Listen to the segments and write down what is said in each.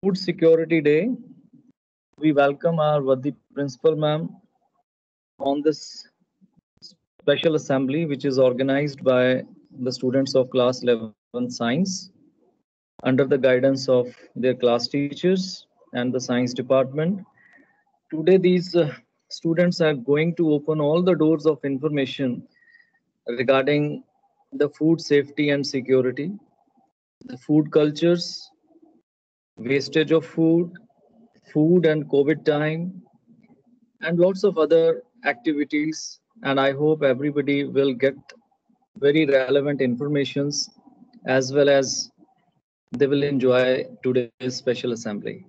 Food Security Day, we welcome our Vadi Principal Ma'am on this special assembly which is organized by the students of class 11 science under the guidance of their class teachers and the science department. Today these students are going to open all the doors of information regarding the food safety and security, the food cultures, wastage of food, food and COVID time, and lots of other activities. And I hope everybody will get very relevant informations as well as they will enjoy today's special assembly.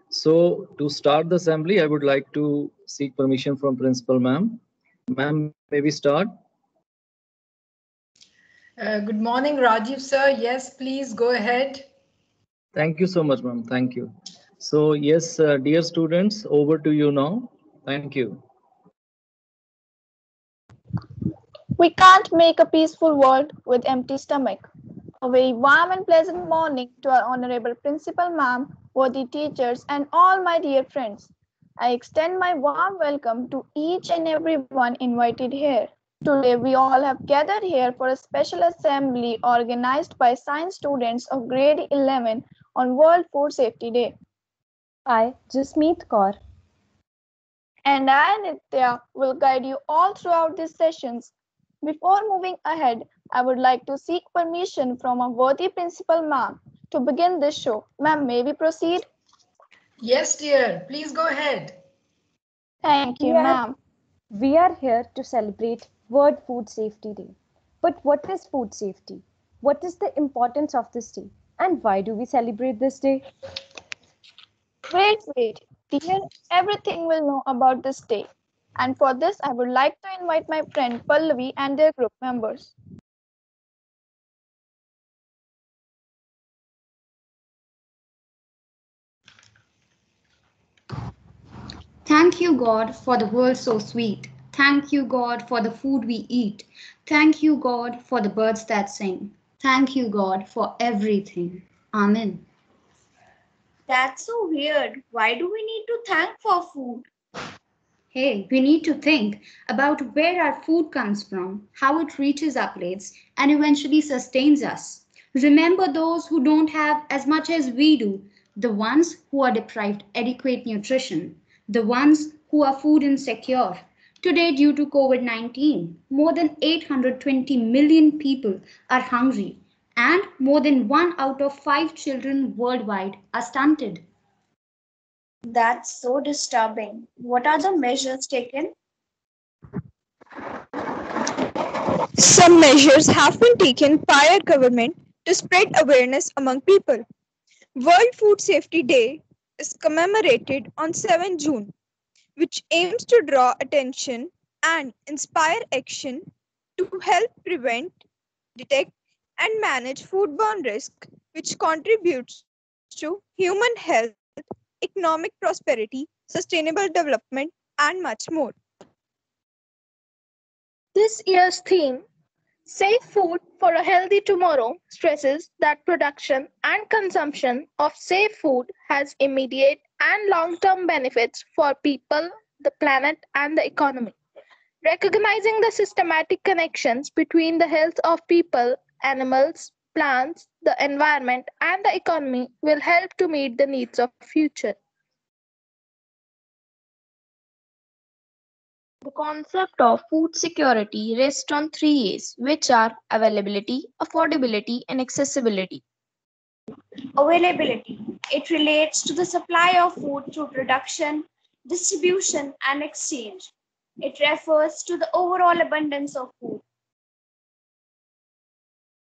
So to start the assembly, I would like to seek permission from Principal Ma'am. Ma'am, may we start? Good morning, Rajiv sir. Yes, please go ahead. Thank you so much, ma'am. Thank you. So yes, dear students, over to you now. Thank you. We can't make a peaceful world with empty stomach. A very warm and pleasant morning to our Honorable Principal Ma'am, worthy teachers, and all my dear friends. I extend my warm welcome to each and everyone invited here. Today, we all have gathered here for a special assembly organized by science students of grade 11 on World Food Safety Day. I, Jasmeet Kaur, And I, Nitya, will guide you all throughout these sessions. Before moving ahead, I would like to seek permission from our worthy Principal Ma'am to begin this show. Ma'am, may we proceed? Yes, dear. Please go ahead. Thank you, ma'am. we are here to celebrate World Food Safety Day. But what is food safety? What is the importance of this day? And why do we celebrate this day? Wait. Dear, everything will know about this day. And for this, I would like to invite my friend Pallavi and their group members. Thank you, God, for the world so sweet. Thank you, God, for the food we eat. Thank you, God, for the birds that sing. Thank you, God, for everything. Amen. That's so weird. Why do we need to thank for food? Hey, we need to think about where our food comes from, how it reaches our plates, and eventually sustains us. Remember those who don't have as much as we do, the ones who are deprived adequate nutrition, the ones who are food insecure. Today, due to COVID 19, more than 820 million people are hungry, and more than 1 out of 5 children worldwide are stunted. That's so disturbing. What are the measures taken? Some measures have been taken by our government to spread awareness among people. World Food Safety Day is commemorated on 7 June, which aims to draw attention and inspire action to help prevent, detect, and manage foodborne risk, which contributes to human health, economic prosperity, sustainable development, and much more. This year's theme, Safe Food for a Healthy Tomorrow, stresses that production and consumption of safe food has immediate and long term benefits for people, the planet, and the economy. Recognizing the systematic connections between the health of people, animals, plants, the environment, and the economy will help to meet the needs of future. The concept of food security rests on three A's, which are availability, affordability, and accessibility. Availability. It relates to the supply of food through production, distribution, and exchange. It refers to the overall abundance of food.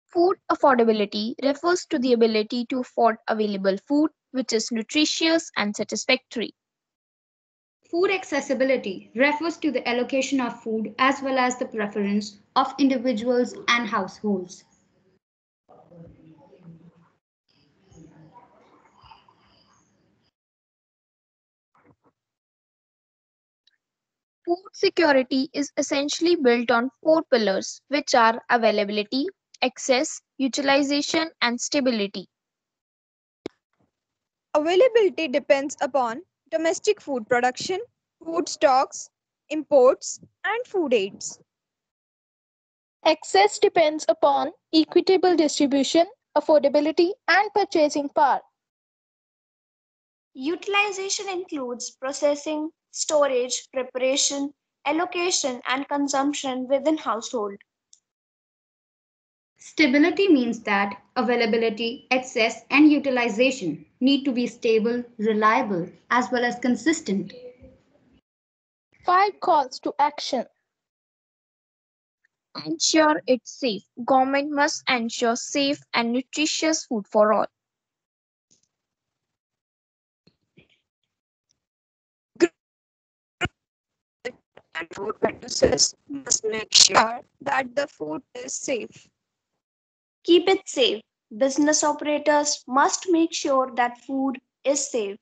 Food affordability refers to the ability to afford available food which is nutritious and satisfactory. Food accessibility refers to the allocation of food as well as the preference of individuals and households. Food security is essentially built on four pillars, which are availability, access, utilization, and stability. Availability depends upon domestic food production, food stocks, imports, and food aids. Access depends upon equitable distribution, affordability, and purchasing power. Utilization includes processing, storage, preparation, allocation, and consumption within household. Stability means that availability, access, and utilization need to be stable, reliable, as well as consistent. 5 calls to action. Ensure it's safe. Government must ensure safe and nutritious food for all. And food producers must make sure that the food is safe. Keep it safe. Business operators must make sure that food is safe.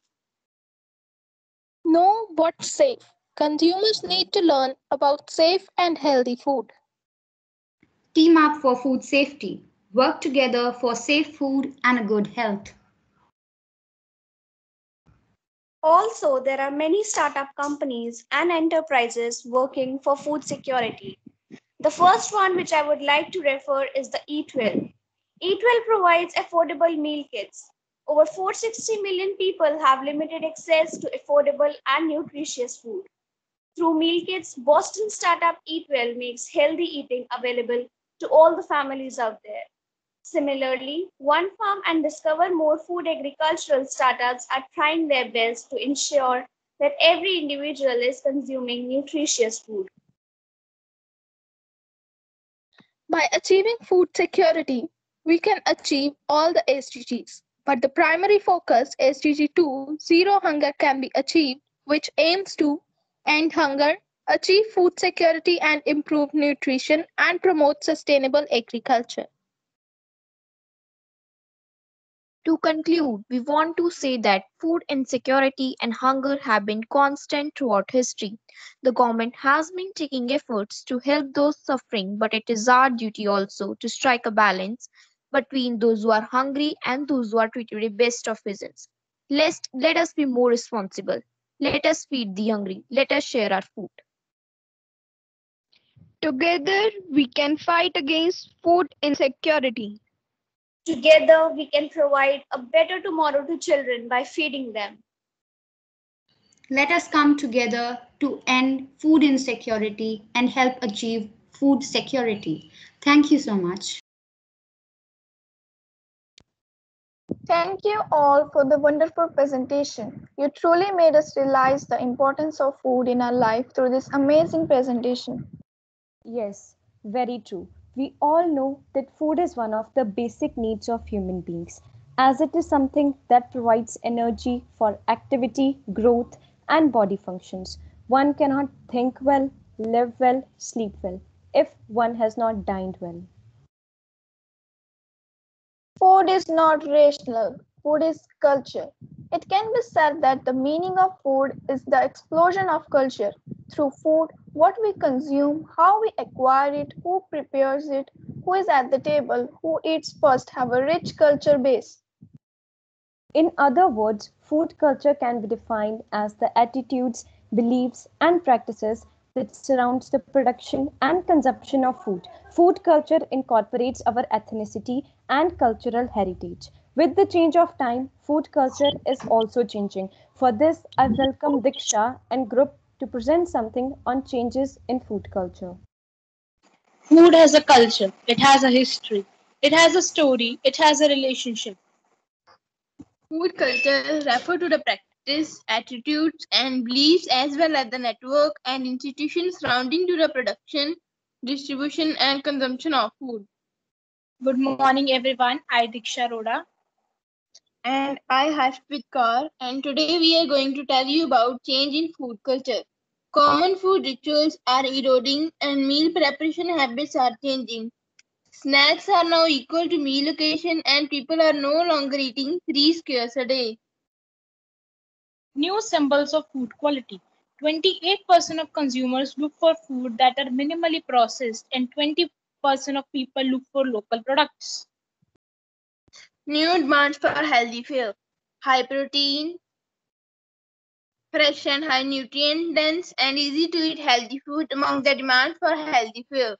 Know what's safe. Consumers need to learn about safe and healthy food. Team up for food safety. Work together for safe food and a good health. Also, there are many startup companies and enterprises working for food security. The first one which I would like to refer is the Eat-Well. Eat-Well provides affordable meal kits. Over 460 million people have limited access to affordable and nutritious food. Through meal kits, Boston startup Eat-Well makes healthy eating available to all the families out there. Similarly, One Farm and Discover More food agricultural startups are trying their best to ensure that every individual is consuming nutritious food. By achieving food security, we can achieve all the SDGs. But the primary focus, SDG 2, Zero Hunger, can be achieved, which aims to end hunger, achieve food security and improve nutrition, and promote sustainable agriculture. To conclude, we want to say that food insecurity and hunger have been constant throughout history. The government has been taking efforts to help those suffering, but it is our duty also to strike a balance between those who are hungry and those who are treated with the best of visions. Let us be more responsible. Let us feed the hungry. Let us share our food. Together, we can fight against food insecurity. Together, we can provide a better tomorrow to children by feeding them. Let us come together to end food insecurity and help achieve food security. Thank you so much. Thank you all for the wonderful presentation. You truly made us realize the importance of food in our life through this amazing presentation. Yes, very true. We all know that food is one of the basic needs of human beings, as it is something that provides energy for activity, growth, and body functions. One cannot think well, live well, sleep well if one has not dined well. Food is not rational, food is culture. It can be said that the meaning of food is the explosion of culture. Through food, what we consume, how we acquire it, who prepares it, who is at the table, who eats first have a rich culture base. In other words, food culture can be defined as the attitudes, beliefs, and practices that surrounds the production and consumption of food. Food culture incorporates our ethnicity and cultural heritage. With the change of time, food culture is also changing. For this, I welcome Diksha and group to present something on changes in food culture. Food has a culture, it has a history, it has a story, it has a relationship. Food culture refers to the practice, attitudes, and beliefs as well as the network and institutions surrounding to the production, distribution, and consumption of food. Good morning, everyone. I Diksha Roda. And I Harshpreet Kaur. And today we are going to tell you about change in food culture. Common food rituals are eroding and meal preparation habits are changing. Snacks are now equal to meal occasion and people are no longer eating 3 squares a day. New symbols of food quality. 28% of consumers look for food that are minimally processed and 20% of people look for local products. New demands for healthy fare. high protein, fresh and high nutrient dense, and easy to eat healthy food among the demand for healthy food.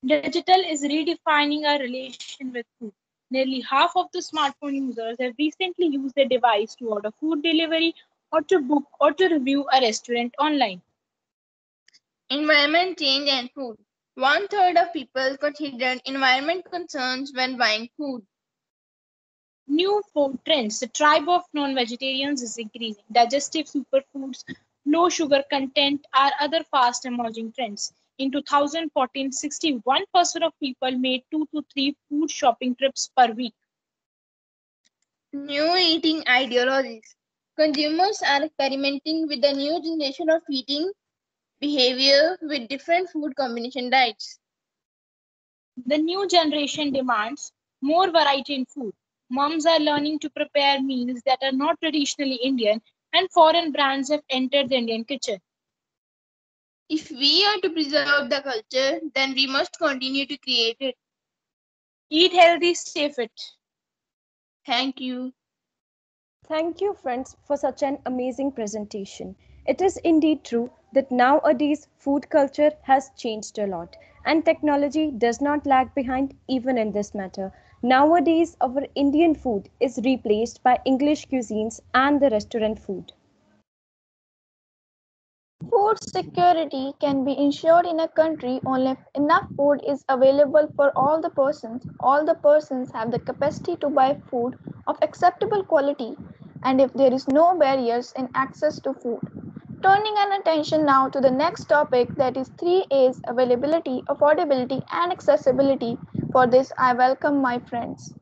Digital is redefining our relation with food. Nearly half of the smartphone users have recently used their device to order food delivery or to book or to review a restaurant online. Environment change and food. 1/3 of people considered environment concerns when buying food. New food trends. The tribe of non-vegetarians is increasing. Digestive superfoods, low sugar content are other fast emerging trends. In 2014, 61% of people made 2 to 3 food shopping trips per week. New eating ideologies. Consumers are experimenting with the new generation of eating behavior with different food combination diets. The new generation demands more variety in food. Moms are learning to prepare meals that are not traditionally Indian, and foreign brands have entered the Indian kitchen. If we are to preserve the culture, then we must continue to create it. Eat healthy, stay fit. Thank you. Thank you, friends, for such an amazing presentation. It is indeed true that nowadays food culture has changed a lot, and technology does not lag behind even in this matter. Nowadays, our Indian food is replaced by English cuisines and the restaurant food. Food security can be ensured in a country only if enough food is available for all the persons. All the persons have the capacity to buy food of acceptable quality, and if there is no barriers in access to food. Turning an attention now to the next topic, that is 3 A's: availability, affordability, and accessibility. For this, I welcome my friends.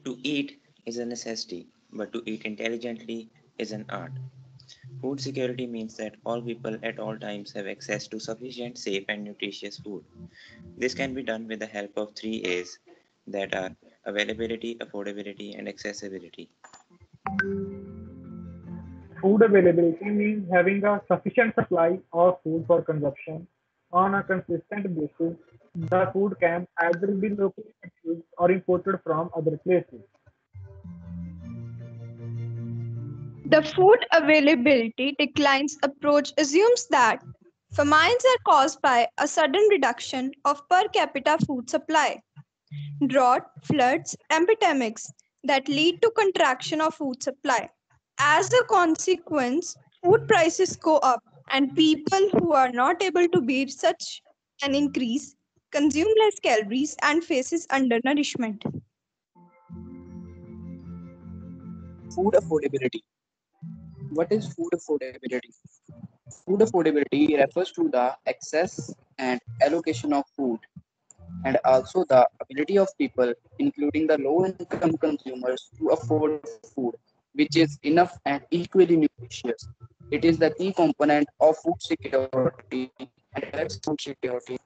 To eat is a necessity, but to eat intelligently is an art. Food security means that all people at all times have access to sufficient, safe, and nutritious food. This can be done with the help of 3 A's that are availability, affordability, and accessibility. Food availability means having a sufficient supply of food for consumption on a consistent basis. The food can either be locally produced or imported from other places. The food availability declines approach assumes that famines are caused by a sudden reduction of per capita food supply, drought, floods, epidemics that lead to contraction of food supply. As a consequence, food prices go up, and people who are not able to bear such an increase consume less calories and faces undernourishment. Food affordability. What is food affordability? Food affordability refers to the access and allocation of food and also the ability of people, including the low income consumers, to afford food which is enough and equally nutritious. It is the key component of food security and affects food security.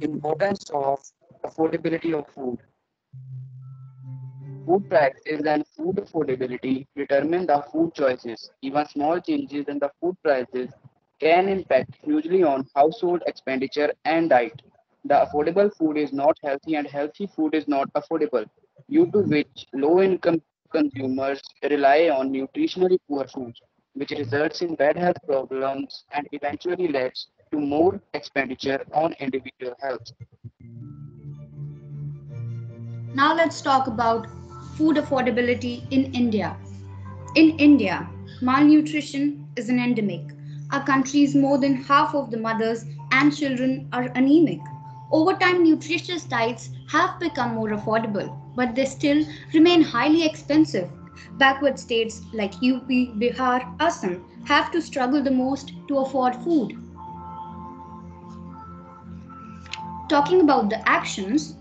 Importance of affordability of food. Food prices and food affordability determine the food choices. Even small changes in the food prices can impact hugely on household expenditure and diet. The affordable food is not healthy and healthy food is not affordable, due to which low income consumers rely on nutritionally poor foods, which results in bad health problems and eventually leads to more expenditure on individual health. Now let's talk about food affordability in India. In India, malnutrition is an endemic. Our country's more than half of the mothers and children are anemic. Over time, nutritious diets have become more affordable, but they still remain highly expensive. Backward states like UP, Bihar, Assam have to struggle the most to afford food. Talking about the actions,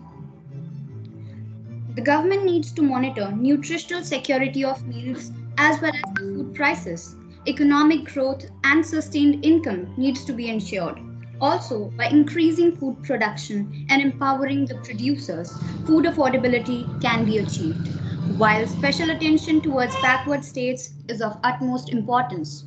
the government needs to monitor nutritional security of meals as well as the food prices. Economic growth and sustained income needs to be ensured. Also, by increasing food production and empowering the producers, food affordability can be achieved, while special attention towards backward states is of utmost importance.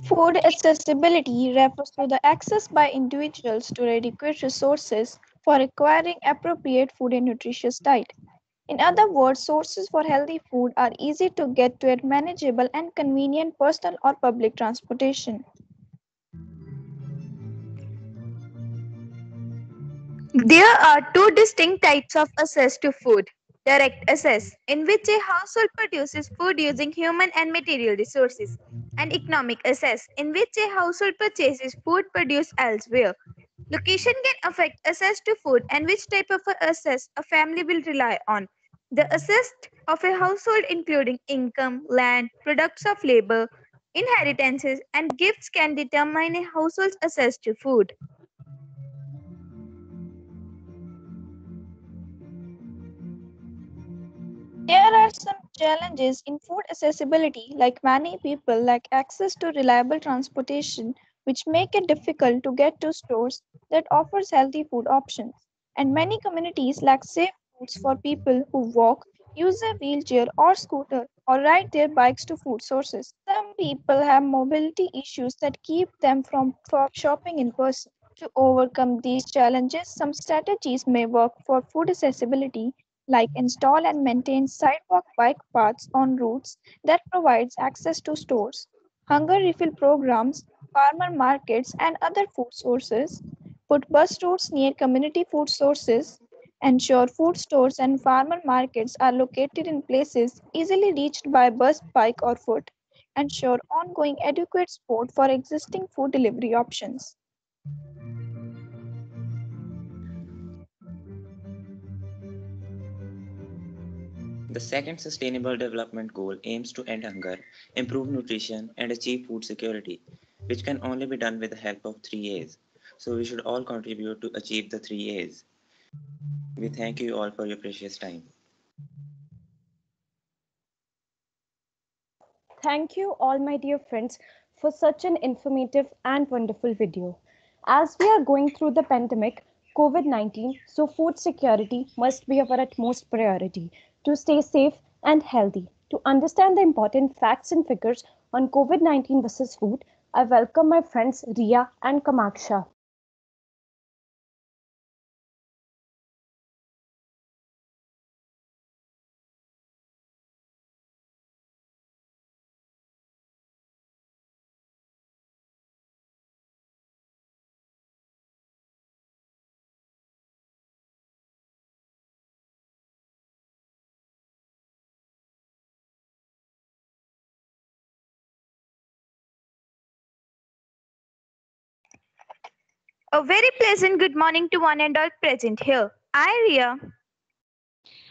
Food accessibility refers to the access by individuals to adequate resources for acquiring appropriate food and nutritious diet. In other words, sources for healthy food are easy to get to at manageable and convenient personal or public transportation. There are two distinct types of access to food. Direct access, in which a household produces food using human and material resources, and economic access, in which a household purchases food produced elsewhere. Location can affect access to food and which type of access a family will rely on. The access of a household, including income, land, products of labor, inheritances, and gifts, can determine a household's access to food. There are some challenges in food accessibility, like many people lack access to reliable transportation, which make it difficult to get to stores that offers healthy food options. And many communities lack safe routes for people who walk, use a wheelchair or scooter, or ride their bikes to food sources. Some people have mobility issues that keep them from shopping in person. To overcome these challenges, some strategies may work for food accessibility, like install and maintain sidewalk bike paths on routes that provides access to stores, hunger refill programs, farmer markets and other food sources, put bus routes near community food sources, ensure food stores and farmer markets are located in places easily reached by bus, bike or foot, ensure ongoing adequate support for existing food delivery options. The second Sustainable Development Goal aims to end hunger, improve nutrition, and achieve food security, which can only be done with the help of 3 A's. So we should all contribute to achieve the 3 A's. We thank you all for your precious time. Thank you all my dear friends for such an informative and wonderful video. As we are going through the pandemic, COVID-19, so food security must be our utmost priority to stay safe and healthy. To understand the important facts and figures on COVID-19 versus food, I welcome my friends Ria and Kamaksha. A very pleasant good morning to one and all present here. I, Ria,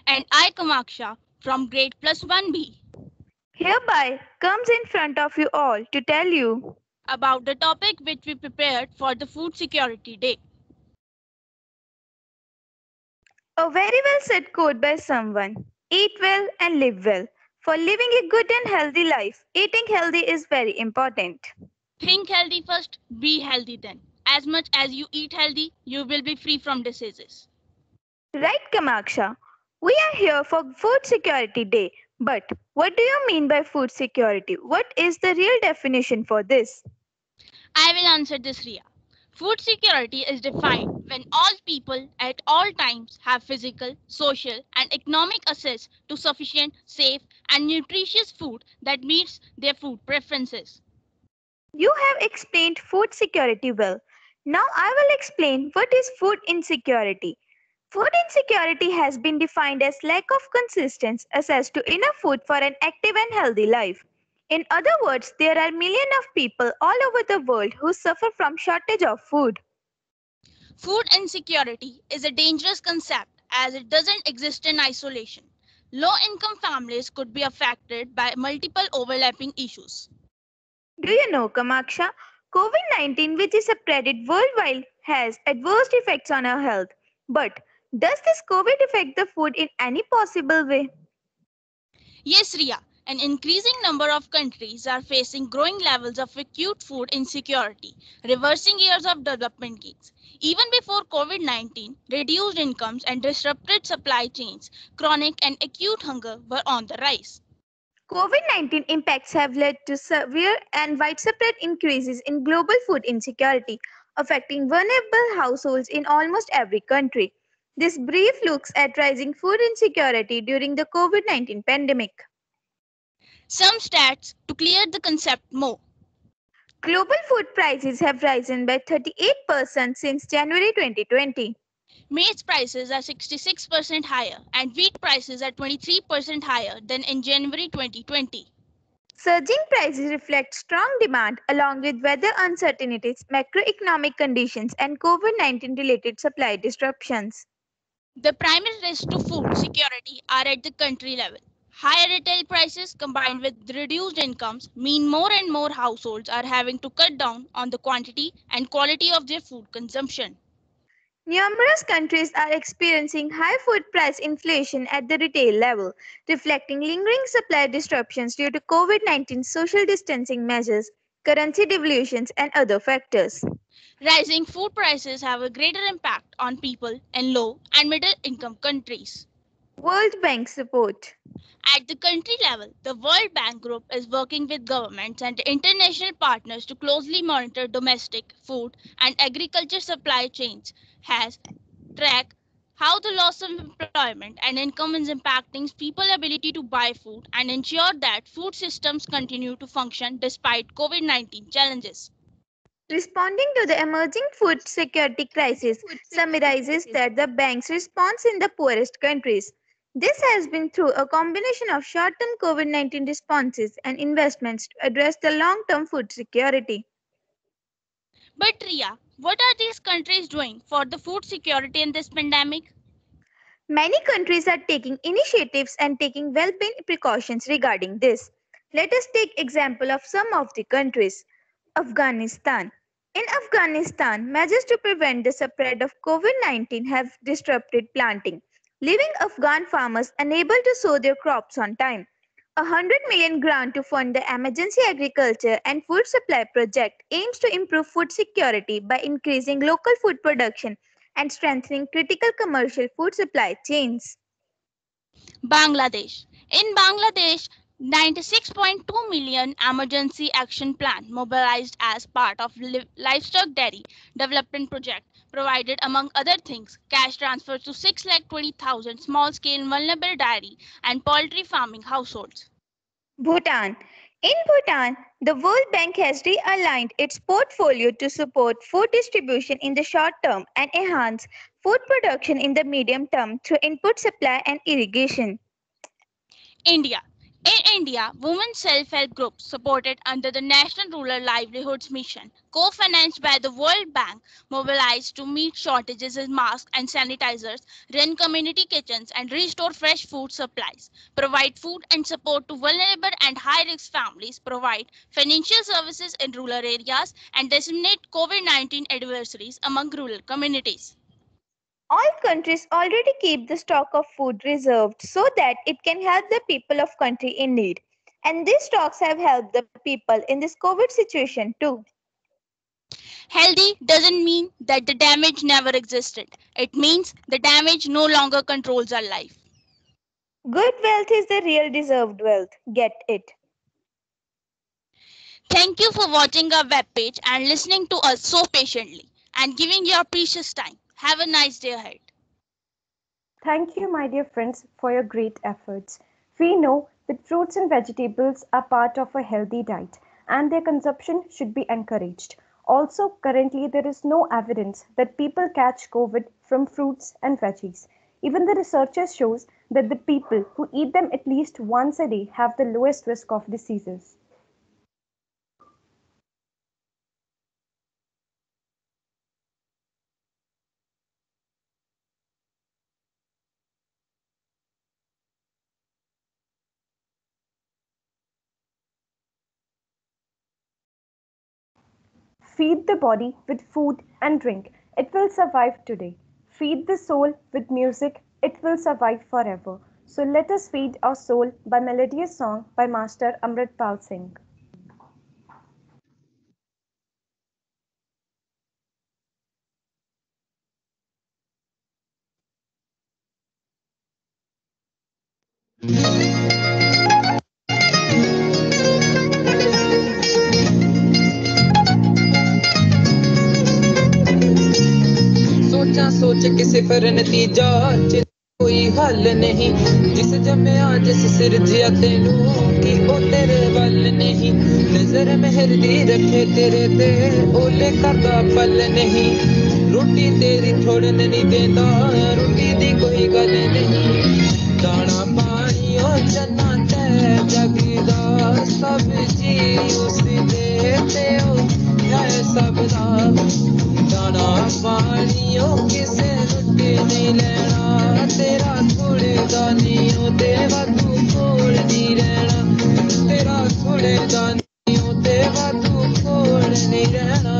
And I, Kamaksha, from grade plus 1B, hereby comes in front of you all to tell you about the topic which we prepared for the Food Security Day. a very well said quote by someone: eat well and live well. For living a good and healthy life, eating healthy is very important. Think healthy first, be healthy then. As much as you eat healthy, you will be free from diseases. Right, Kamaksha? We are here for Food Security Day. But what do you mean by food security? What is the real definition for this? I will answer this, Ria. Food security is defined when all people at all times have physical, social, and economic access to sufficient, safe, and nutritious food that meets their food preferences. You have explained food security well. Now I will explain what is food insecurity. Food insecurity has been defined as lack of consistent access to enough food for an active and healthy life. In other words, there are millions of people all over the world who suffer from shortage of food. Food insecurity is a dangerous concept as it doesn't exist in isolation. Low-income families could be affected by multiple overlapping issues. Do you know, Kamaksha, COVID-19, which is spread worldwide, has adverse effects on our health. But Does this COVID affect the food in any possible way? Yes, Ria. An increasing number of countries are facing growing levels of acute food insecurity, reversing years of development gains. Even before COVID-19, reduced incomes and disrupted supply chains, chronic and acute hunger were on the rise. COVID-19 impacts have led to severe and widespread increases in global food insecurity, affecting vulnerable households in almost every country. This brief looks at rising food insecurity during the COVID-19 pandemic. Some stats to clear the concept more. Global food prices have risen by 38% since January 2020. Maize prices are 66% higher and wheat prices are 23% higher than in January 2020. Surging prices reflect strong demand along with weather uncertainties, macroeconomic conditions, and COVID-19 related supply disruptions. The primary risks to food security are at the country level. Higher retail prices combined with reduced incomes mean more and more households are having to cut down on the quantity and quality of their food consumption. Numerous countries are experiencing high food price inflation at the retail level, reflecting lingering supply disruptions due to COVID-19 social distancing measures, currency devaluations, and other factors. Rising food prices have a greater impact on people in low and middle income countries. World Bank support. At the country level, the World Bank Group is working with governments and international partners to closely monitor domestic food and agriculture supply chains, has track how the loss of employment and income is impacting people's ability to buy food and ensure that food systems continue to function despite COVID-19 challenges. Responding to the emerging food security crisis summarizes that the bank's response in the poorest countries. This has been through a combination of short-term COVID-19 responses and investments to address the long-term food security. But Ria, what are these countries doing for the food security in this pandemic? Many countries are taking initiatives and taking well-being precautions regarding this. Let us take example of some of the countries. Afghanistan. In Afghanistan, measures to prevent the spread of COVID-19 have disrupted planting, leaving Afghan farmers unable to sow their crops on time. A 100 million grant to fund the Emergency Agriculture and Food Supply Project aims to improve food security by increasing local food production and strengthening critical commercial food supply chains. Bangladesh. In Bangladesh, 96.2 million emergency action plan mobilized as part of livestock dairy development project provided among other things cash transfers to 6,20,000 small scale vulnerable dairy and poultry farming households. Bhutan. In Bhutan, the World Bank has realigned its portfolio to support food distribution in the short term and enhance food production in the medium term through input supply and irrigation. India. In India, women self-help groups supported under the National Rural Livelihoods Mission, co-financed by the World Bank, mobilized to meet shortages in masks and sanitizers, run community kitchens and restore fresh food supplies, provide food and support to vulnerable and high-risk families, provide financial services in rural areas, and disseminate COVID-19 adversaries among rural communities. All countries already keep the stock of food reserved so that it can help the people of country in need. And these stocks have helped the people in this COVID situation too. Healthy doesn't mean that the damage never existed. It means the damage no longer controls our life. Good wealth is the real deserved wealth. Get it? Thank you for watching our webpage and listening to us so patiently and giving your precious time. Have a nice day ahead. Thank you, my dear friends, for your great efforts. We know that fruits and vegetables are part of a healthy diet and their consumption should be encouraged. Also, currently there is no evidence that people catch COVID from fruits and veggies. Even the researchers shows that the people who eat them at least once a day have the lowest risk of diseases. Feed the body with food and drink. It will survive today. feed the soul with music, it will survive forever. So let us feed our soul by melodious song by Master Amritpal Singh. सोचा सोच के सिफर नतीजा कोई हल नहीं जिस जमया जिस सिरजिया तेनू की ओ तेरे वल नहीं नजर मेहर दी रखे तेरे ते ओले करदा पल नहीं रोटी तेरी छोड़न नहीं देंदा रोटी दी कोई गल नहीं दाना पानी ओ चन्ना ते जगदा सब जी उस दे ते ओ है सबदा दाना पानी ओ किसे रुटी नहीं लेना तेरा थोड़े दानी ओ देवा तू कोल नहीं रहना तेरा थोड़े दानी ओ देवा तू कोल नहीं रहना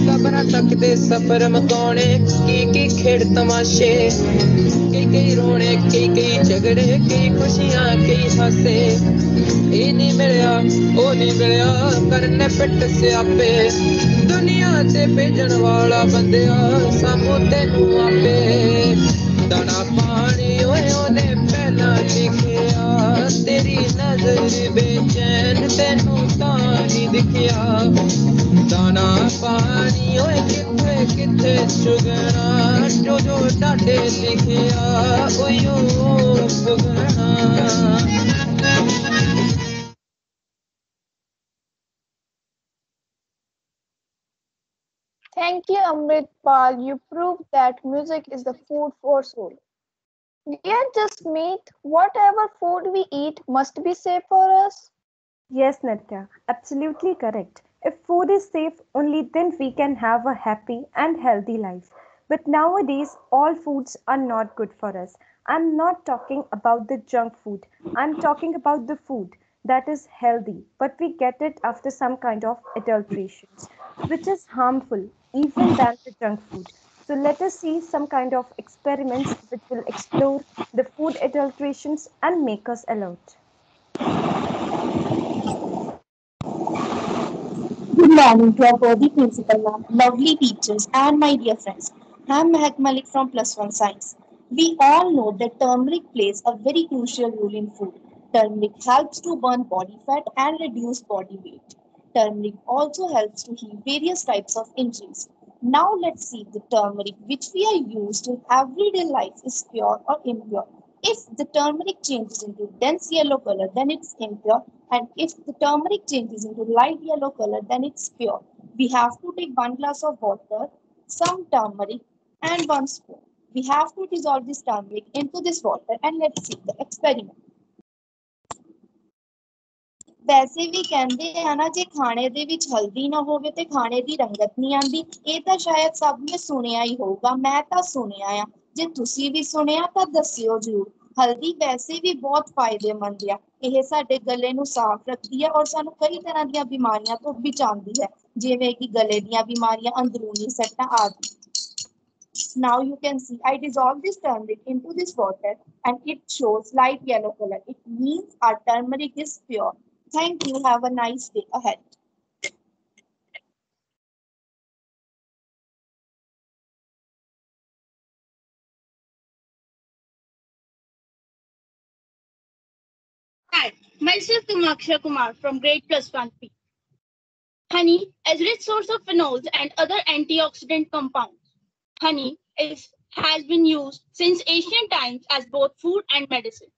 कबरा तक दे सफर मकाने की खेड़ तमाशे कई रोने कई झगड़े कई खुशियां कई हासे ए नहीं मिलया ओ नहीं मिलया करने पिट स्यापे दुनिया ते भेजण वाला बंदिया सामू तेनू आपे दाना पानी ओए ओने पहला लिखिया तेरी नजर बेचैन तेनू तां नहीं दिखिया दाना पानी ओए किथे किथे चुगना जो जो डाटे लिखिया OYO पुगना Thank you, Amritpal. You proved that music is the food for soul. We are just meat. Whatever food we eat must be safe for us. Yes, Nitya, absolutely correct. If food is safe, only then we can have a happy and healthy life. But nowadays, all foods are not good for us. I'm not talking about the junk food. I'm talking about the food that is healthy, but we get it after some kind of adulterations, which is harmful even than the junk food. So let us see some kind of experiments which will explore the food adulterations and make us alert. Good morning to our worthy principal ma'am, lovely teachers, and my dear friends. I'm Mehak Malik from Plus One Science. We all know that turmeric plays a very crucial role in food. Turmeric helps to burn body fat and reduce body weight. Turmeric also helps to heal various types of injuries. Now let's see the turmeric which we are used in everyday life is pure or impure. If the turmeric changes into dense yellow color, then it's impure. And if the turmeric changes into light yellow color, then it's pure. We have to take 1 glass of water, some turmeric, and 1 spoon. We have to dissolve this turmeric into this water and let's see the experiment. ਵੈਸੇ ਵੀ ਕਹਿੰਦੇ ਆ ਨਾ ਜੇ ਖਾਣੇ ਦੇ ਵਿੱਚ ਹਲਦੀ ਨਾ ਹੋਵੇ ਤੇ ਖਾਣੇ ਦੀ ਰੰਗਤ ਨਹੀਂ ਆਂਦੀ ਇਹ ਤਾਂ ਸ਼ਾਇਦ ਸਭ ਨੇ ਸੁਣਿਆ ਹੀ ਹੋਊਗਾ ਮੈਂ ਤਾਂ ਸੁਣਿਆ ਆ ਜੇ ਤੁਸੀਂ ਵੀ ਸੁਣਿਆ ਤਾਂ ਦੱਸਿਓ ਜ਼ਰੂਰ ਹਲਦੀ ਵੈਸੇ ਵੀ ਬਹੁਤ ਫਾਇਦੇਮੰਦ ਆ ਇਹ ਸਾਡੇ ਗਲੇ ਨੂੰ ਸਾਫ਼ ਰੱਖਦੀ ਹੈ ਔਰ ਸਾਨੂੰ ਕਈ ਤਰ੍ਹਾਂ ਦੀਆਂ ਬਿਮਾਰੀਆਂ ਤੋਂ ਬਚਾਉਂਦੀ ਹੈ ਜਿਵੇਂ ਕਿ ਗਲੇ ਦੀਆਂ ਬਿਮਾਰੀਆਂ ਅੰਦਰੂਨੀ ਸੱਟਾਂ ਆਦਿ Now you can see I dissolve this turmeric into this water and it shows light yellow color. It means our turmeric is pure. Thank you. Have a nice day ahead. Hi, myself Tumaksha Kumar from Grade Plus 1P. Honey is a rich source of phenols and other antioxidant compounds. Honey has been used since ancient times as both food and medicine.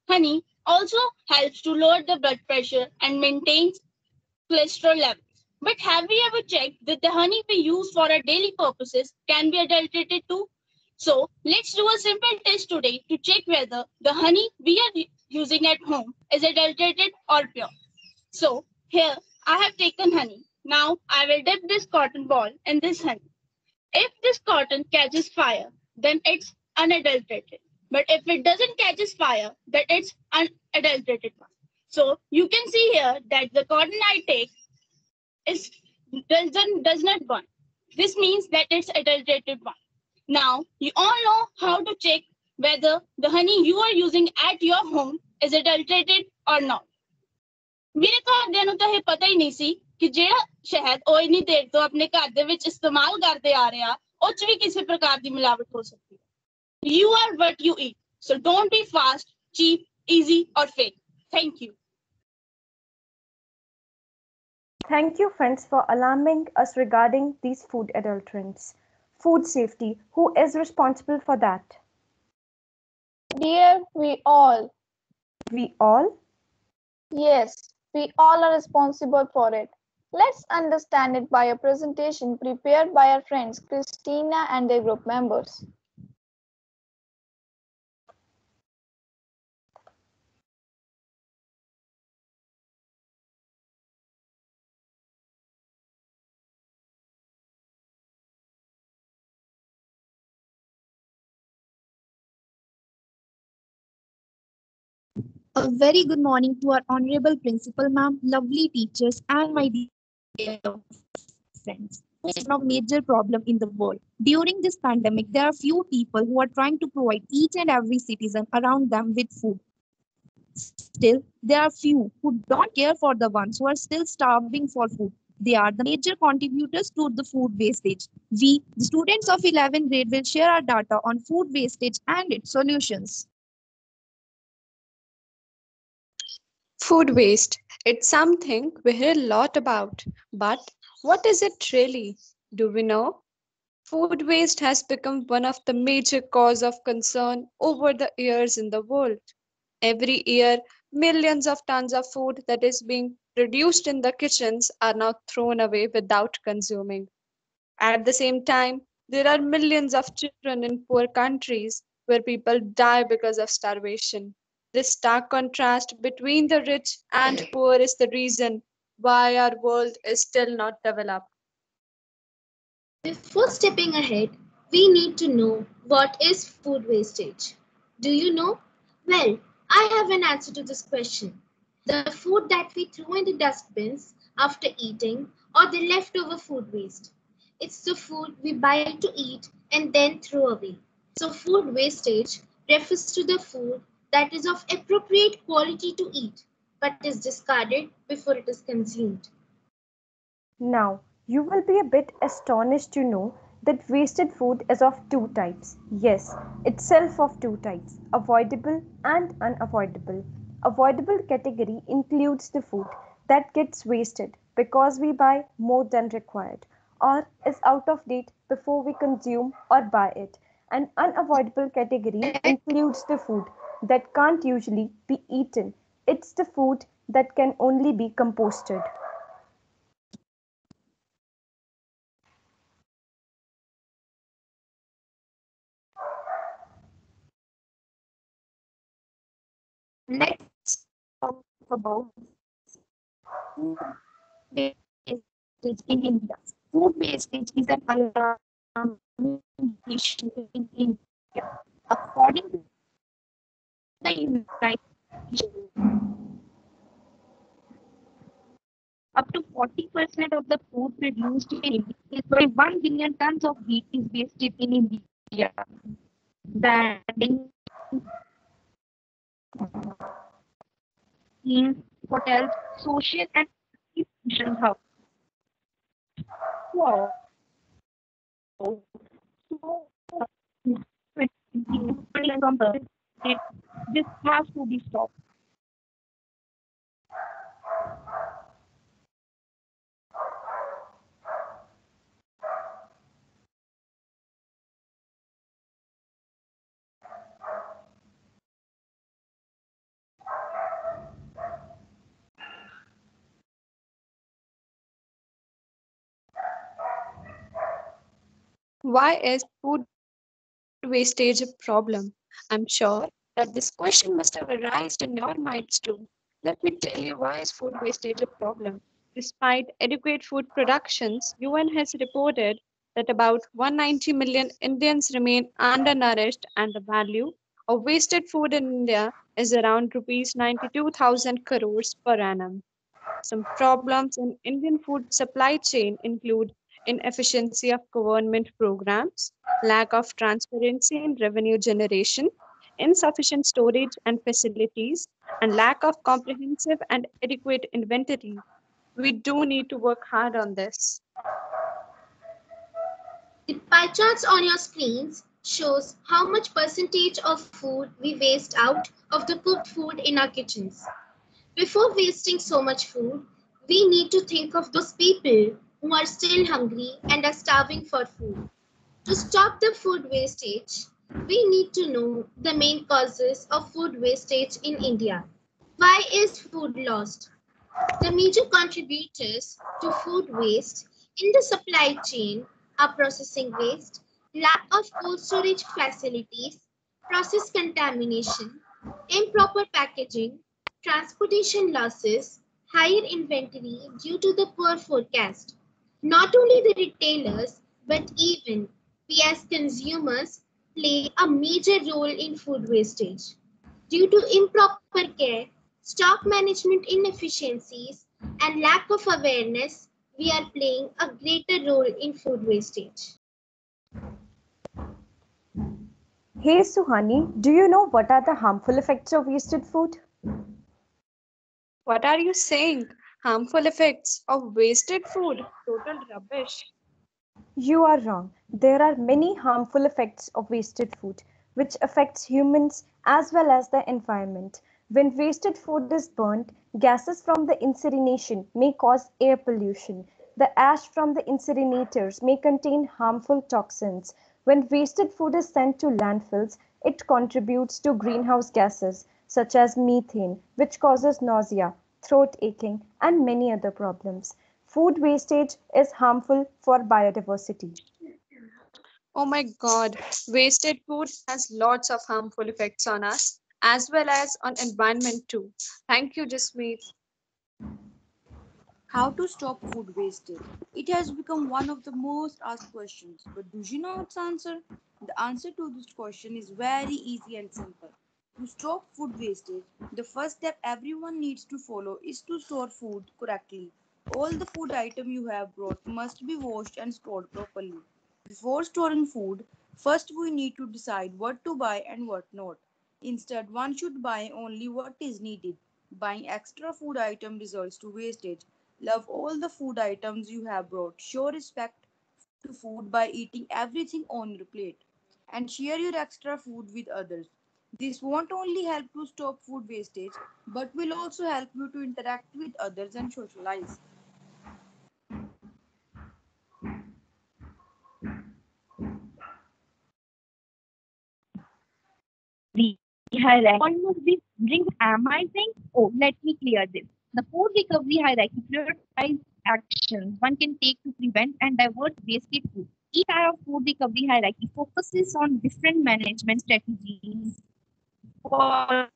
Honey also helps to lower the blood pressure and maintains cholesterol levels. But have we ever checked that the honey we use for our daily purposes can be adulterated too? So let's do a simple test today to check whether the honey we are using at home is adulterated or pure. So here I have taken honey. Now I will dip this cotton ball in this honey. If this cotton catches fire, then it's unadulterated. but if it doesn't catches fire, that it's unadulterated one. So you can see here that the cotton I take does not burn. This means that it's adulterated one. Now you all know how to check whether the honey you are using at your home is adulterated or not. ਮੇਰੇ ਘਰਦਿਆਂ ਨੂੰ ਤਾਂ ਇਹ ਪਤਾ ਹੀ ਨਹੀਂ ਸੀ ਕਿ ਜਿਹੜਾ ਸ਼ਹਿਦ ਉਹ ਇੰਨੀ ਦੇਰ ਤੋਂ ਆਪਣੇ ਘਰ ਦੇ ਵਿੱਚ ਇਸਤੇਮਾਲ ਕਰਦੇ ਆ ਰਹੇ ਆ ਉਹ ਚ ਵੀ ਕਿਸੇ ਪ੍ਰਕਾਰ ਦੀ ਮਿਲਾਵਟ ਹੋ ਸਕਦੀ ਹੈ You are what you eat, so don't be fast, cheap, easy or fake. Thank you. Thank you, friends, for alarming us regarding these food adulterants. Food safety, who is responsible for that? Dear, we all. We all? Yes, we all are responsible for it. Let's understand it by a presentation prepared by our friends Christina and their group members. A very good morning to our honorable principal ma'am, lovely teachers, and my dear friends. Food is one of major problem in the world. During this pandemic, there are few people who are trying to provide each and every citizen around them with food. Still, there are few who don't care for the ones who are still starving for food. They are the major contributors to the food wastage. We, the students of 11th grade, will share our data on food wastage and its solutions. Food waste. It's something we hear a lot about, but what is it really? Do we know? Food waste has become one of the major causes of concern over the years in the world. Every year, millions of tons of food that is being produced in the kitchens are now thrown away without consuming. At the same time, there are millions of children in poor countries where people die because of starvation. This stark contrast between the rich and poor is the reason why our world is still not developed. Before stepping ahead, we need to know what is food wastage. Do you know? Well, I have an answer to this question. The food that we throw in the dustbins after eating or the leftover food waste. It's the food we buy to eat and then throw away. So food wastage refers to the food that is of appropriate quality to eat, but is discarded before it is consumed. Now, you will be a bit astonished to know that wasted food is of two types. Yes, itself of two types, avoidable and unavoidable. Avoidable category includes the food that gets wasted because we buy more than required or is out of date before we consume or buy it. And unavoidable category includes the food that can't usually be eaten. It's the food that can only be composted. Let's talk about food wastage in India. Food wastage is an alarming issue in India. According to the United Nations, up to 40% of the food produced in India is by 1 billion tons of wheat is wasted in India. That means hotels, social and institutional hub. Wow. So, this has to be stopped. Why is food wastage a problem? I'm sure that this question must have arisen in your minds too. Let me tell you why is food wastage a problem. Despite adequate food productions, UN has reported that about 190 million Indians remain undernourished and the value Of wasted food in India is around rupees 92,000 crores per annum. Some problems in Indian food supply chain include inefficiency of government programs, lack of transparency in revenue generation, insufficient storage and facilities, and lack of comprehensive and adequate inventory. We do need to work hard on this. The pie charts on your screens shows how much percentage of food we waste out of the cooked food in our kitchens. Before wasting so much food, we need to think of those people who are still hungry and are starving for food. To stop the food wastage, we need to know the main causes of food wastage in India. Why is food lost? The major contributors to food waste in the supply chain are processing waste, lack of cold storage facilities, process contamination, improper packaging, transportation losses, higher inventory due to the poor forecast. Not only the retailers, but even we as consumers play a major role in food wastage. Due to improper care, stock management inefficiencies, and lack of awareness, we are playing a greater role in food wastage. Hey Suhani, do you know what are the harmful effects of wasted food? What are you saying? Harmful effects of wasted food? Total rubbish. You are wrong. There are many harmful effects of wasted food, which affects humans as well as the environment. When wasted food is burnt, gases from the incineration may cause air pollution. The ash from the incinerators may contain harmful toxins. When wasted food is sent to landfills, it contributes to greenhouse gases such as methane, which causes nausea, throat aching, and many other problems. Food wastage is harmful for biodiversity. Oh my God, wasted food has lots of harmful effects on us as well as on environment too. Thank you, Jasmeet. How to stop food wastage? It has become one of the most asked questions, but do you know its answer? The answer to this question is very easy and simple. To stop food wastage, the first step everyone needs to follow is to store food correctly. All the food items you have brought must be washed and stored properly. Before storing food, first we need to decide what to buy and what not. Instead, one should buy only what is needed. Buying extra food item results to wastage. Love all the food items you have brought. Show respect to food by eating everything on your plate. And share your extra food with others. This won't only help to stop food wastage, but will also help you to interact with others and socialize. Hierarchy. Almost this brings, am I saying? Oh, let me clear this. The food recovery hierarchy prioritizes actions one can take to prevent and divert wasted food. Each tier of food recovery hierarchy focuses on different management strategies for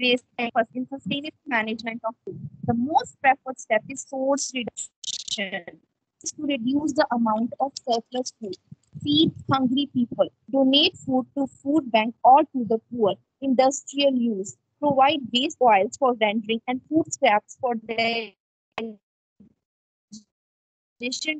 waste and first in sustainable management of food. The most preferred step is source reduction. Is to reduce the amount of surplus food. Feed hungry people. Donate food to food bank or to the poor. Industrial use. Provide waste oils for rendering and food scraps for digestion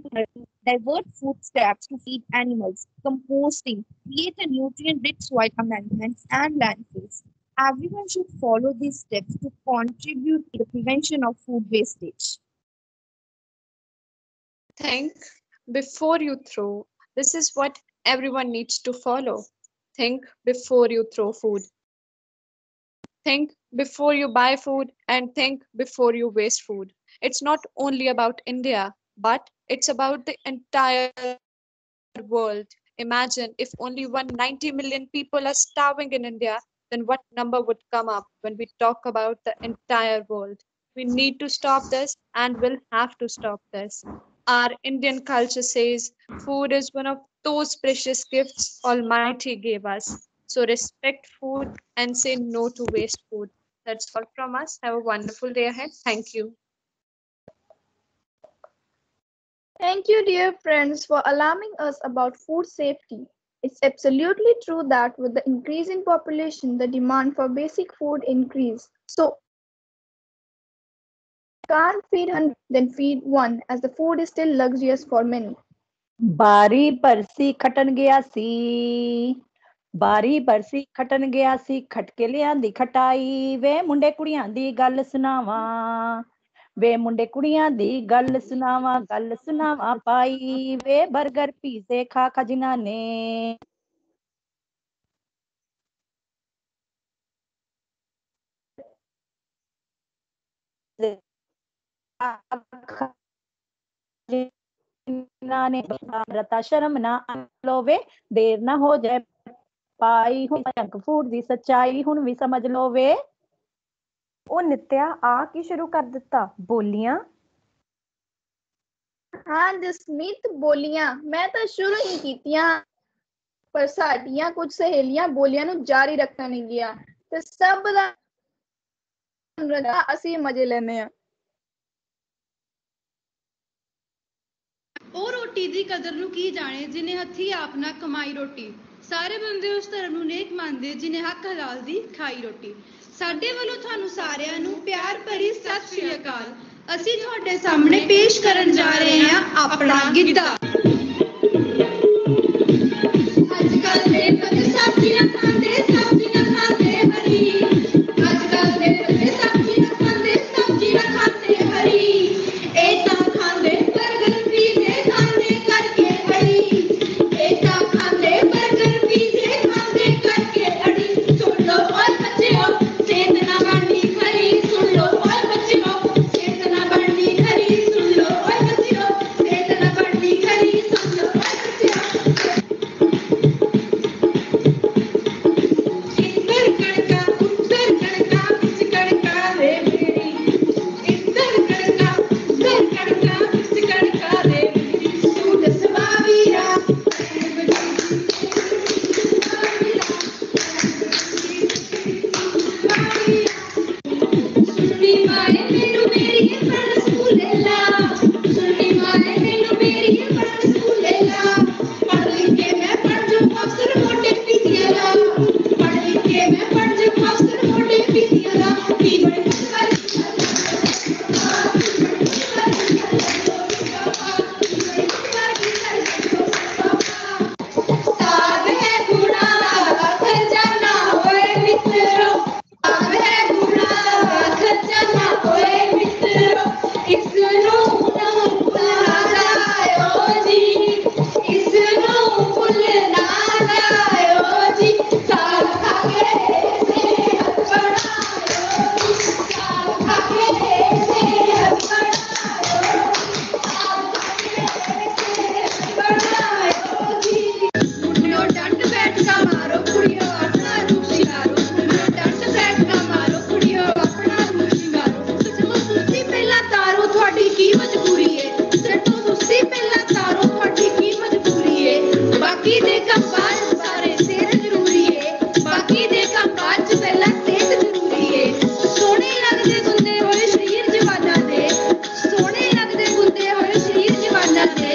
to divert food scraps to feed animals. Composting. Create a nutrient-rich soil amendments and landfills. Everyone should follow these steps to contribute to the prevention of food wastage. Think before you throw. This is what everyone needs to follow. Think before you throw food. Think before you buy food and think before you waste food. It's not only about India, but it's about the entire world. Imagine if only 190 million people are starving in India, then what number would come up when we talk about the entire world? We need to stop this and will have to stop this. Our Indian culture says food is one of those precious gifts Almighty gave us. So respect food and say no to waste food. That's all from us. Have a wonderful day ahead. Thank you. Thank you, dear friends, for alarming us about food safety. It's absolutely true that with the increasing population, the demand for basic food increase. So, can't feed 100, then feed one, as the food is still luxurious for many. ਬਾਰੀ ਬਰਸੀ ਖਟਣ ਗਿਆ ਸੀ ਬਾਰੀ ਬਰਸੀ ਖਟਣ ਗਿਆ ਸੀ ਖਟ ਕੇ ਲਿਆਂਦੀ ਖਟਾਈ ਵੇ ਮੁੰਡੇ ਕੁੜੀਆਂ ਦੀ ਗੱਲ ਸੁਣਾਵਾਂ ਵੇ ਮੁੰਡੇ ਕੁੜੀਆਂ ਦੀ ਗੱਲ ਸੁਣਾਵਾਂ ਪਾਈ ਵੇ 버ਗਰ ਪੀਜ਼ੇ ਖਾ ਖਾ ਜਿਨ੍ਹਾਂ ਨੇ ਜਿਨ੍ਹਾਂ ਨੇ ਰਤਾ ਸ਼ਰਮ ਨਾ ਲੋਵੇ ਦੇਰ ਨਾ ਹੋ ਜਾਏ ਪਾਈ ਹੁਣ ਜੰਕ ਫੂਡ ਦੀ ਸੱਚਾਈ ਹੁਣ ਵੀ ਸਮਝ ਲੋਵੇ ਉਹ ਨਿਤਿਆ ਆ ਕੀ ਸ਼ੁਰੂ ਕਰ ਦਿੱਤਾ ਬੋਲੀਆਂ ਹਾਂ ਜਸਮੀਤ ਬੋਲੀਆਂ ਮੈਂ ਤਾਂ ਸ਼ੁਰੂ ਹੀ ਕੀਤੀਆਂ ਪਰ ਸਾਡੀਆਂ ਕੁਝ ਸਹੇਲੀਆਂ ਬੋਲੀਆਂ ਨੂੰ ਜਾਰੀ ਰੱਖਣ ਨਹੀਂ ਗਿਆ ਤੇ ਸਭ ਦਾ ਅਸੀਂ ਮਜ਼ੇ ਲੈਨੇ ਆ ਉਹ ਰੋਟੀ ਦੀ ਕਦਰ ਨੂੰ ਕੀ ਜਾਣੇ ਜਿਨੇ ਹੱਥੀ ਆਪ ਨਾ ਕਮਾਈ ਰੋਟੀ ਸਾਰੇ ਬੰਦੇ ਉਸ ਧਰਮ ਨੂੰ ਨੇਕ ਮੰਨਦੇ ਜਿਨੇ ਹੱਕ ਹਲਾਲ ਦੀ ਖਾਈ ਰੋਟੀ ਸਾਡੇ ਵੱਲੋਂ ਤੁਹਾਨੂੰ ਸਾਰਿਆਂ ਨੂੰ ਪਿਆਰ ਭਰੀ ਸਤਿ ਸ਼੍ਰੀ ਅਕਾਲ ਅਸੀਂ ਤੁਹਾਡੇ ਸਾਹਮਣੇ ਪੇਸ਼ ਕਰਨ ਜਾ ਰਹੇ ਹਾਂ ਆਪਣਾ ਗਿੱਧਾ ਅੱਜ ਕੱਲ ਦੇ ਬੱਚੇ ਸਬਜ਼ੀਆਂ ਖਾਂਦੇ ਹਰੀ ਅੱਜ ਕੱਲ ਦੇ ਬੱਚੇ ਸਬਜ਼ੀਆਂ ਖਾਂਦੇ ਹਰੀ ਇਹ ਤਾਂ ਖਾਂਦੇ 버ਗਰ ਪੀਜ਼ੇ ਖਾਂਦੇ ਕਰਕੇ ਹਰੀ ਇਹ ਤਾਂ ਖਾਂਦੇ 버ਗਰ ਪੀਜ਼ੇ ਖਾਂਦੇ ਕਰਕੇ ਅੜੀ ਸੁਣ ਲੋ ਓਏ ਬੱਚਿਓ ਸਿਹਤ ਨਾ ਬਣਨੀ ਖਰੀ ਸੁਣ ਲੋ ਓਏ ਬੱਚਿਓ ਸਿਹਤ ਨਾ ਬਣਨੀ ਖਰੀ ਸੁਣ ਲੋ ਓਏ ਬੱਚਿਓ ਸਿਹਤ ਨਾ ਬਣਨੀ ਖਰੀ ਸੁਣ ਲੋ ਓਏ ਬੱਚਿਓ ਇੱਧਰ ਕਣਕਾਂ ਉੱਧਰ ਕਣਕਾਂ ਵਿੱਚ ਕਣਕਾਂ ਦੇ ਮੇਰੀ ਇੱਧਰ ਕਣਕਾਂ ਉੱਧਰ ਕਣਕਾਂ ਵਿੱਚ ਕਣਕਾਂ ਦੇ ਮੇਰੀ ਸੂਟ ਸਵਾਵੀਰਾ ਸੁਣੀ ਮਾਏ ਮੈਨੂੰ ਮੇਰੀ ਪੜ੍ਹ ਸਕੂਲੇ ਲਾ ਸੁਣੀ ਮਾਏ ਮੈਨੂੰ ਮੇਰੀ ਪੜ੍ਹ ਸਕੂਲੇ ਲਾ ਪੜ੍ਹ ਲਿਖ ਕੇ ਮੈਂ ਪੜ੍ਹ ਜੂ ਅਫਸਰ ਮੋਟੇ ਪੀਤੀਆਂ ਲਾ ਪੜ੍ਹ ਲਿਖ ਕੇ ਮੈਂ ਪੜ੍ਹ ਜੂ ਅਫਸਰ ਮੋਟੇ ਪੀਤੀਆਂ ਲਾ ਕੀ ਬੜੇ ਸਾਗ ਹੈ ਗੁਣਾ ਦਾ ਖਜ਼ਾਨਾ ਹੋਏ ਮਿੱਤਰੋ ਸਾਗ ਹੈ ਗੁਣਾ ਦਾ ਖਜ਼ਾਨਾ ਹੋਏ ਮਿੱਤਰੋ ਇਸ ਨੂੰ ਨਾ ਭੁੱਲਣਾ ਜਾਇਓ ਜੀ ਇਸ ਨੂੰ ਭੁੱਲਣਾ ਜਾਇਓ ਜੀ ਸਾਗ ਖਾ ਕੇ ਸਿਹਤ ਬਣਾਇਓ ਜੀ ਸਾਗ ਖਾ ਕੇ ਸਿਹਤ ਬਣਾਇਓ मुन्नो डंड बैठका मारो कुड़ियो अपना रूप सिंगारो मुन्नो डंड बैठका मारो कुड़ियो अपना रूप सिंगारो सटो सुस्ती पहला तारो थोड़ी की मजबूरी है सटो सुस्ती पहला तारो थोड़ी की मजबूरी है बाकी दे काम बाद सारे सेहत जरूरी है बाकी दे काम बाद च पहला सेहत जरूरी है सोने लगदे गुंदे होए शरीर जवाना दे सोने लगदे गुंदे होए शरीर जवाना दे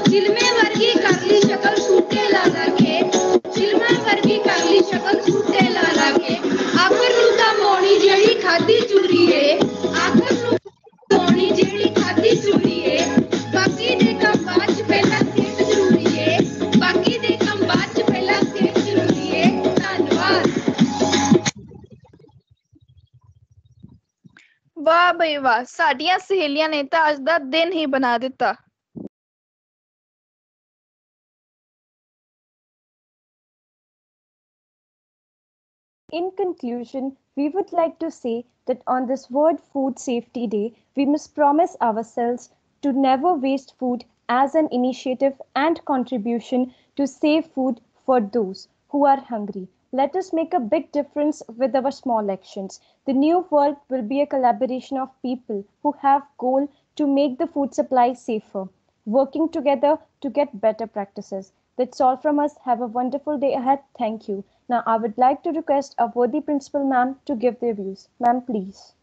चिलमे वर्गी कर ली शक्ल सूटे ला के चिलमे वर्गी कर ली शक्ल सूटे ला के आखिर नू ता मोनी जेड़ी खादी चूरी है आखिर नू मोनी जेड़ी खादी चूरी है बाकी दे काम बाद च पहला सेहत जरूरी है बाकी दे काम बाद च पहला सेहत जरूरी है धन्यवाद ਵਾਹ ਬਈ ਵਾਹ ਸਾਡੀਆਂ ਸਹੇਲੀਆਂ ਨੇ ਤਾਂ ਅੱਜ ਦਾ ਦਿਨ ਹੀ ਬਣਾ ਦਿੱਤਾ In conclusion, we would like to say that on this World Food Safety Day, we must promise ourselves to never waste food as an initiative and contribution to save food for those who are hungry. Let us make a big difference with our small actions. The new world will be a collaboration of people who have goal to make the food supply safer, working together to get better practices. That's all from us. Have a wonderful day ahead. Thank you. Now, I would like to request our worthy principal ma'am to give their views. Ma'am, please.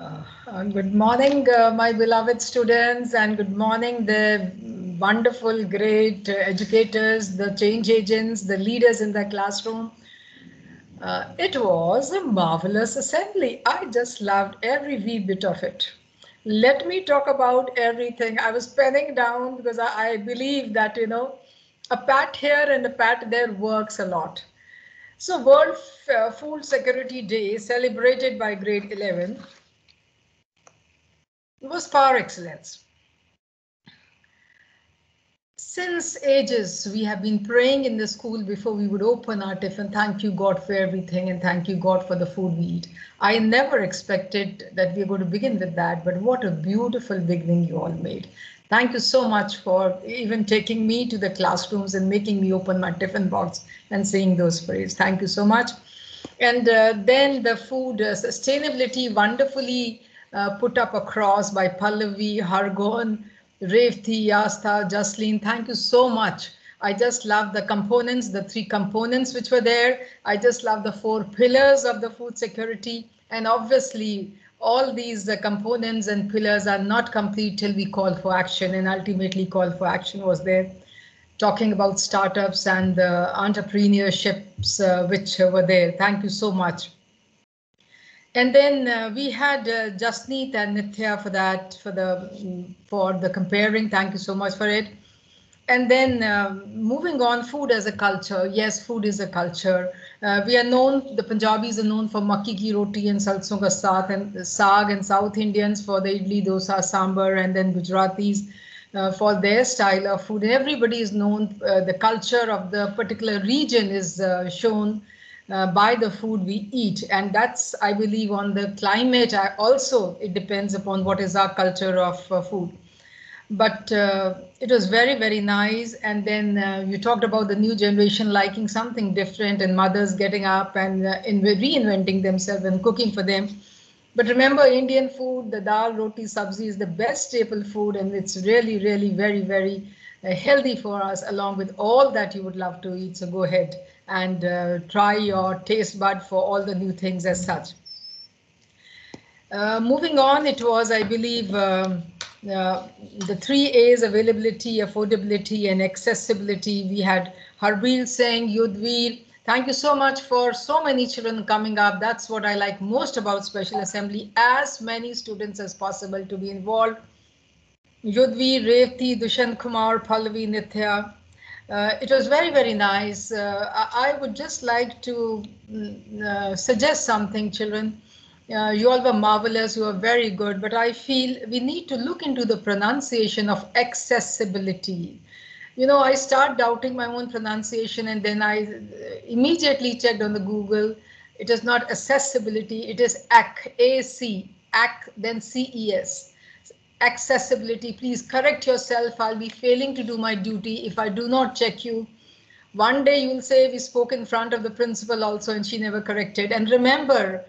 Good morning, my beloved students, and good morning, the wonderful, great educators, the change agents, the leaders in the classroom. It was a marvelous assembly. I just loved every wee bit of it. Let me talk about everything. I was penning down because I believe that, you know, a pat here and a pat there works a lot. So World Food Security Day, celebrated by grade 11, was par excellence. Since ages, we have been praying in the school before we would open our tiffin. Thank you, God, for everything, and thank you, God, for the food we eat. I never expected that we were going to begin with that, but what a beautiful beginning you all made. Thank you so much for even taking me to the classrooms and making me open my tiffin box and saying those prayers. Thank you so much. And then the food sustainability wonderfully put up across by Pallavi, Hargon, Revti, Yastha, Jasleen. Thank you so much. I just love the components, the 3 components which were there. I just love the 4 pillars of the food security. And obviously, all these components and pillars are not complete till we call for action. And ultimately, call for action was there, talking about startups and the entrepreneurships which were there. Thank you so much. And then we had Jasneet and Nithya for that, for the comparing. Thank you so much for it. And then moving on, food as a culture. Yes, food is a culture. We are known, the Punjabis are known for makki ki roti and sarson ka saag, and South Indians for the idli, dosa, sambar, and then Gujaratis for their style of food. Everybody is known, the culture of the particular region is shown by the food we eat. And that's, I believe, on the climate. Also, it depends upon what is our culture of food. But it was very, very nice. And then you talked about the new generation liking something different and mothers getting up and reinventing themselves and cooking for them. But remember, Indian food, the dal, roti, sabzi is the best staple food, and it's really, really very, very healthy for us, along with all that you would love to eat. So go ahead and try your taste bud for all the new things as such. Moving on, it was, I believe, the 3 A's: availability, affordability, and accessibility. We had Harbeer Singh, Yudhveer. Thank you so much for so many children coming up. That's what I like most about Special Assembly, as many students as possible to be involved. Yudhveer, Revti, Dushant Kumar, Pallavi, Nithya. It was very, very nice. I would just like to suggest something, children. You all were marvelous, you were very good, but I feel we need to look into the pronunciation of accessibility. You know, I start doubting my own pronunciation, and then I immediately checked on the Google. It is not accessibility, it is AC, then CES. Accessibility. Please correct yourself. I'll be failing to do my duty if I do not check you. One day you will say we spoke in front of the principal also and she never corrected. And remember,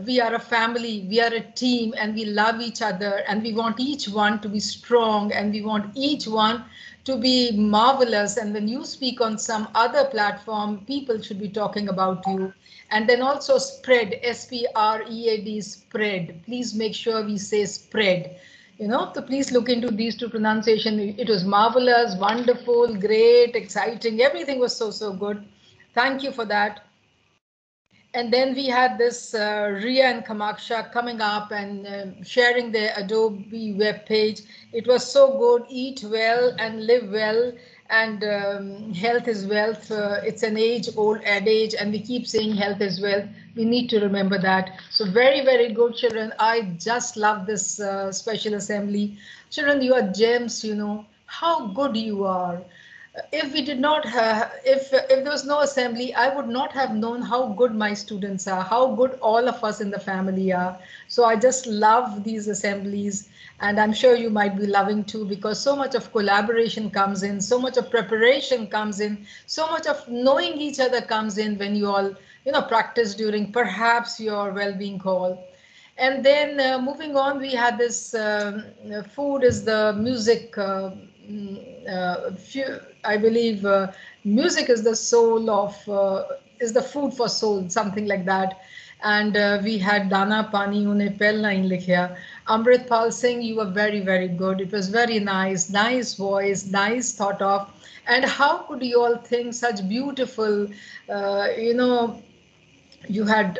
we are a family, we are a team, and we love each other, and we want each one to be strong, and we want each one to be marvelous. And when you speak on some other platform, people should be talking about you. And then also spread, S-P-R-E-A-D, spread. Please make sure we say spread. You know, so please look into these 2 pronunciation. It was marvelous, wonderful, great, exciting. Everything was so, so good. Thank you for that. And then we had this Ria and Kamaksha coming up and sharing their Adobe web page. It was so good. Eat well and live well, and health is wealth. It's an age-old adage, and we keep saying health is wealth. We need to remember that. So very, very good, children. I just love this special assembly. Children, you are gems, you know, how good you are. If we did not have, if there was no assembly, I would not have known how good my students are, how good all of us in the family are. So I just love these assemblies, and I'm sure you might be loving too, because so much of collaboration comes in, so much of preparation comes in, so much of knowing each other comes in when you all, you know, practice during perhaps your well-being call. And then moving on, we had this food is the music. I believe music is the soul of is the food for soul, something like that. And we had Dana Pani Une Pel Nahin Likhya. Amrit Pal Singh, you were very, very good. It was very nice, nice voice, nice thought of. And how could you all think such beautiful, you had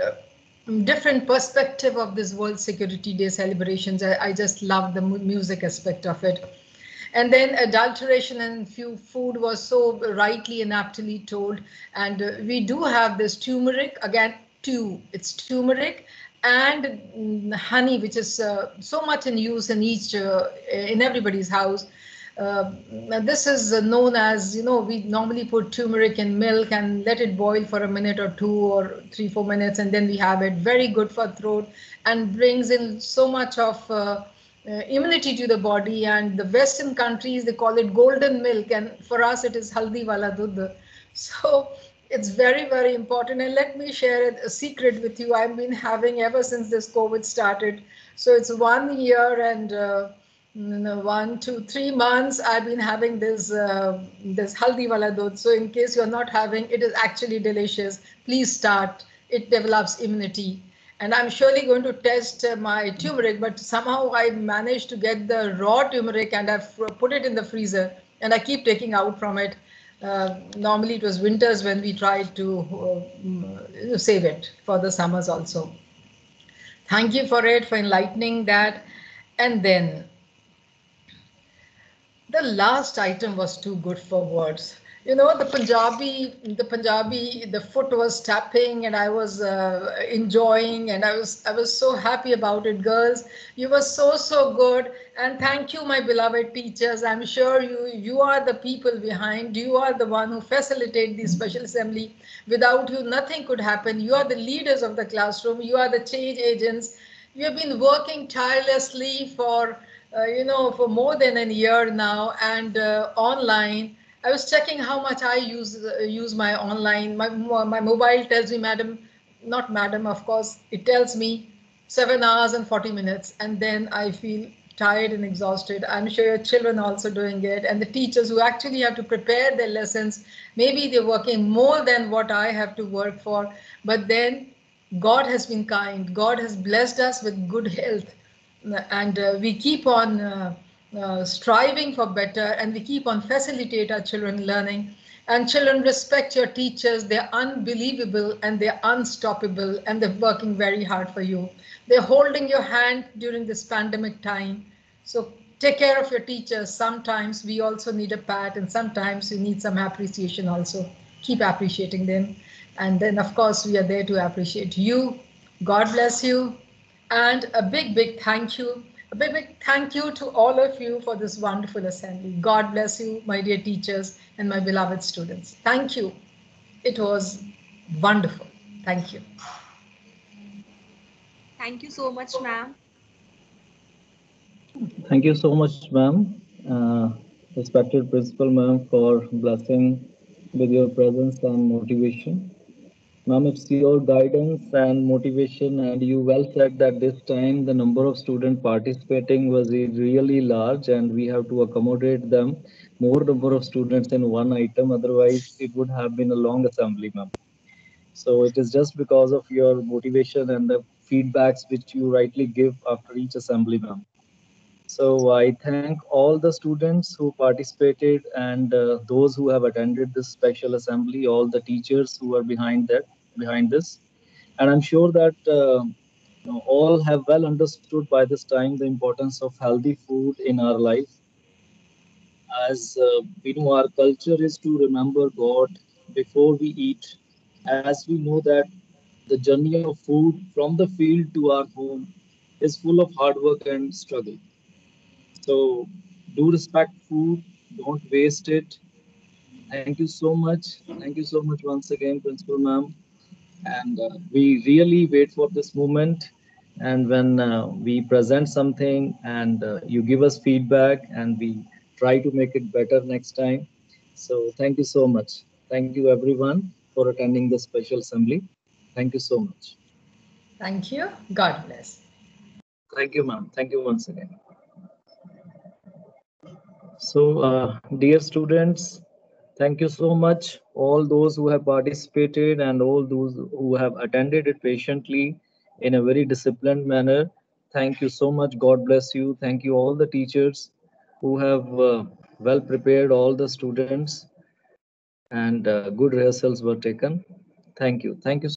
different perspective of this World Security Day celebrations. I just love the music aspect of it. And then adulteration in food was so rightly and aptly told. And we do have this turmeric, again, it's turmeric and honey, which is so much in use in in everybody's house. This is known as, we normally put turmeric in milk and let it boil for a minute or 2 or 3, 4 minutes, and then we have it. Very good for throat and brings in so much of immunity to the body. And the Western countries, they call it golden milk, and for us it is haldi wala dudh. So it's very, very important. And let me share a secret with you. I've been having ever since this COVID started. So it's 1 year and 1, 2, 3 months I've been having this haldi wala dudh. So in case you're not having, it is actually delicious. Please start. It develops immunity. And I'm surely going to test my turmeric, but somehow I managed to get the raw turmeric and I've put it in the freezer and I keep taking out from it. Normally it was winters when we tried to save it for the summers also. Thank you for it, for enlightening that. And then the last item was too good for words. The Punjabi, the foot was tapping and I was enjoying, and I was so happy about it. Girls, you were so good. And thank you, my beloved teachers. I'm sure you are the people behind. You are the one who facilitate the special assembly. Without you, nothing could happen. You are the leaders of the classroom. You are the change agents. You have been working tirelessly for more than a year now, and online. I was checking how much I use my online. My mobile tells me, not madam, of course, it tells me 7 hours and 40 minutes, and then I feel tired and exhausted. I'm sure your children are also doing it, and the teachers who actually have to prepare their lessons, maybe they're working more than what I have to work for, but then God has been kind. God has blessed us with good health, and we keep on striving for better, and we keep on facilitate our children learning. And children, respect your teachers. They're unbelievable and they're unstoppable, and they're working very hard for you. They're holding your hand during this pandemic time. So take care of your teachers. Sometimes we also need a pat, and sometimes we need some appreciation also. Keep appreciating them. And then, of course, we are there to appreciate you. God bless you. And a big thank you. A big thank you to all of you for this wonderful assembly. God bless you, my dear teachers and my beloved students. Thank you. It was wonderful. Thank you. Thank you so much, ma'am. Thank you so much, ma'am. Respected principal, ma'am, for blessing with your presence and motivation. Ma'am, it's your guidance and motivation, and you well said that this time the number of students participating was really large, and we have to accommodate them, more number of students in one item. Otherwise, it would have been a long assembly, ma'am. So it is just because of your motivation and the feedbacks which you rightly give after each assembly, ma'am. So I thank all the students who participated, and those who have attended this special assembly, all the teachers who are behind this. And I'm sure that all have well understood by this time the importance of healthy food in our life. As we know, our culture is to remember God before we eat, as we know that the journey of food from the field to our home is full of hard work and struggle. So do respect food, don't waste it. Thank you so much. Thank you so much once again, Principal Ma'am. And we really wait for this moment. And when we present something and you give us feedback, and we try to make it better next time. So thank you so much. Thank you everyone for attending the special assembly. Thank you so much. Thank you. God bless. Thank you, ma'am. Thank you once again. So, dear students, Thank you so much, all those who have participated and all those who have attended it patiently in a very disciplined manner. Thank you so much. God bless you. Thank you, all the teachers who have well prepared all the students, and good rehearsals were taken. Thank you. Thank you.